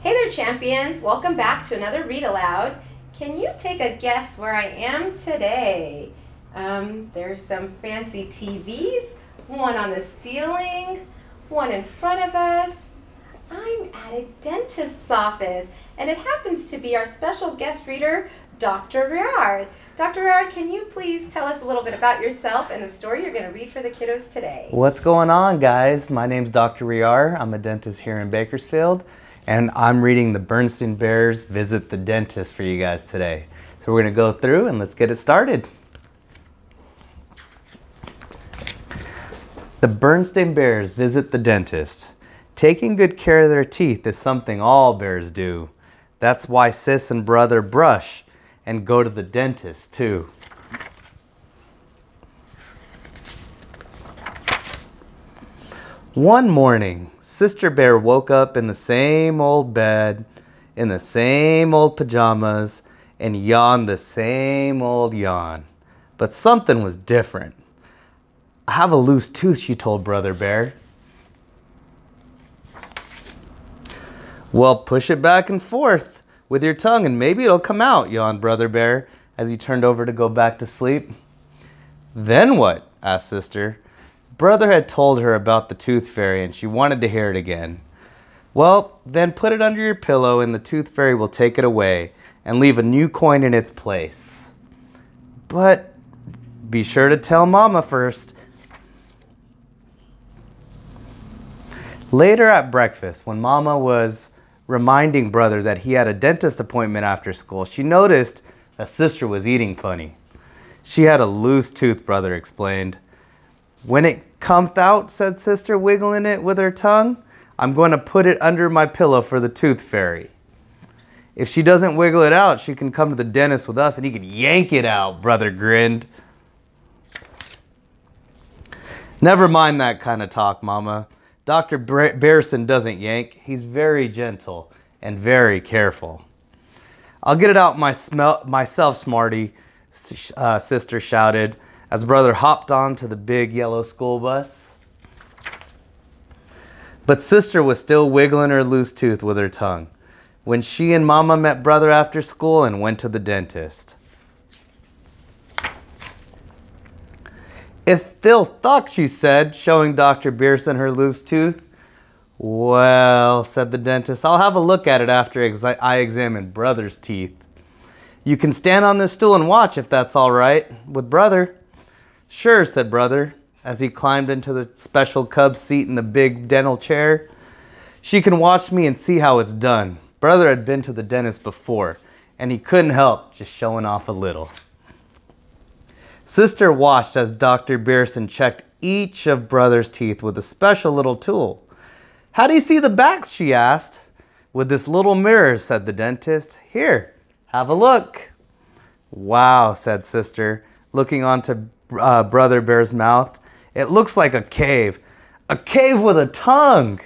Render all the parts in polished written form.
Hey there, champions! Welcome back to another Read Aloud. Can you take a guess where I am today? There's some fancy TVs, one on the ceiling, one in front of us. I'm at a dentist's office, and it happens to be our special guest reader, Dr. Riar. Dr. Riar, can you please tell us a little bit about yourself and the story you're going to read for the kiddos today? What's going on, guys? My name's Dr. Riar. I'm a dentist here in Bakersfield, and I'm reading the Berenstain Bears Visit the Dentist for you guys today. So we're going to go through and let's get it started. The Berenstain Bears Visit the Dentist. Taking good care of their teeth is something all bears do. That's why sis and brother brush and go to the dentist too. One morning, Sister Bear woke up in the same old bed, in the same old pajamas, and yawned the same old yawn. But something was different. I have a loose tooth, she told Brother Bear. Well, push it back and forth with your tongue and maybe it'll come out, yawned Brother Bear as he turned over to go back to sleep. Then what? Asked Sister. Brother had told her about the tooth fairy and she wanted to hear it again. Well, then put it under your pillow and the tooth fairy will take it away and leave a new coin in its place. But be sure to tell Mama first. Later at breakfast, when Mama was reminding Brother that he had a dentist appointment after school, she noticed that Sister was eating funny. She had a loose tooth, Brother explained. When it comes out, said Sister, wiggling it with her tongue, I'm going to put it under my pillow for the tooth fairy. If she doesn't wiggle it out, she can come to the dentist with us and he can yank it out, Brother grinned. Never mind that kind of talk, Mama. Dr. Berenstain doesn't yank. He's very gentle and very careful. I'll get it out myself, Smarty, Sister shouted as Brother hopped onto the big yellow school bus. But Sister was still wiggling her loose tooth with her tongue when she and Mama met Brother after school and went to the dentist. If they'll thuck, she said, showing Dr. Berenstain her loose tooth. Well, said the dentist, I'll have a look at it after I examine Brother's teeth. You can stand on this stool and watch if that's all right with Brother. Sure, said Brother, as he climbed into the special cub seat in the big dental chair. She can watch me and see how it's done. Brother had been to the dentist before, and he couldn't help just showing off a little. Sister watched as Dr. Berenstain checked each of Brother's teeth with a special little tool. How do you see the backs, she asked. With this little mirror, said the dentist. Here, have a look. Wow, said Sister, looking onto Brother Bear's mouth. It looks like a cave with a tongue.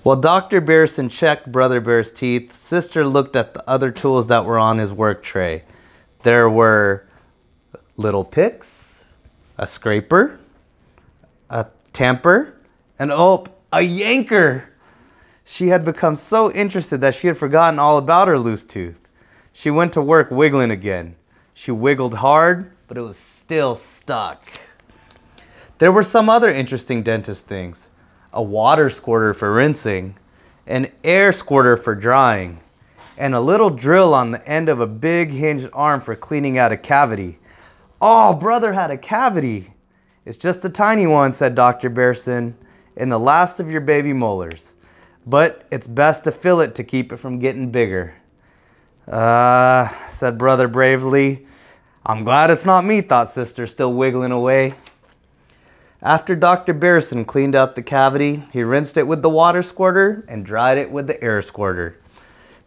While Dr. Berenstain checked Brother Bear's teeth, Sister looked at the other tools that were on his work tray. There were little picks, a scraper, a tamper, and oh, a yanker. She had become so interested that she had forgotten all about her loose tooth. She went to work wiggling again. She wiggled hard, but it was still stuck. There were some other interesting dentist things. A water squirter for rinsing, an air squirter for drying, and a little drill on the end of a big hinged arm for cleaning out a cavity. Oh, Brother had a cavity. It's just a tiny one, said Dr. Berenstain, in the last of your baby molars. But it's best to fill it to keep it from getting bigger. Said Brother bravely. I'm glad it's not me, thought Sister, still wiggling away. After Dr. Berenstain cleaned out the cavity, he rinsed it with the water squirter and dried it with the air squirter.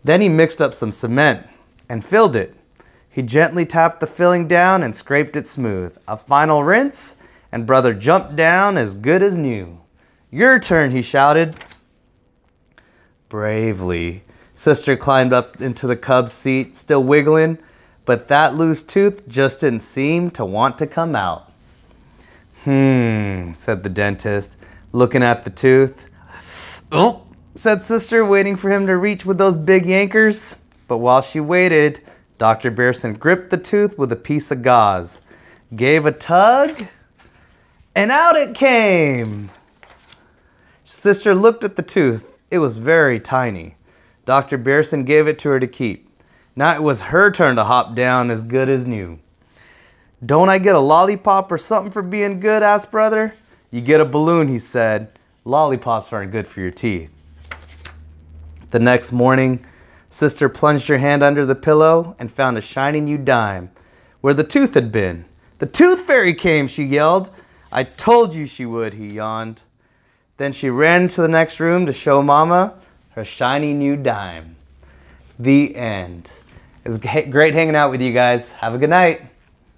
Then he mixed up some cement and filled it. He gently tapped the filling down and scraped it smooth. A final rinse, and Brother jumped down as good as new. Your turn, he shouted. Bravely, Sister climbed up into the cub's seat, still wiggling, but that loose tooth just didn't seem to want to come out. Said the dentist, looking at the tooth. "Oh," said Sister, waiting for him to reach with those big yankers. But while she waited, Dr. Berenstain gripped the tooth with a piece of gauze, gave a tug, and out it came. Sister looked at the tooth. It was very tiny. Dr. Berenstain gave it to her to keep. Now it was her turn to hop down as good as new. "Don't I get a lollipop or something for being good?" asked Brother. "You get a balloon," he said. "Lollipops aren't good for your teeth." The next morning, Sister plunged her hand under the pillow and found a shiny new dime where the tooth had been. "The tooth fairy came," she yelled. "I told you she would," he yawned. Then she ran to the next room to show Mama her shiny new dime. The end. It was great hanging out with you guys. Have a good night.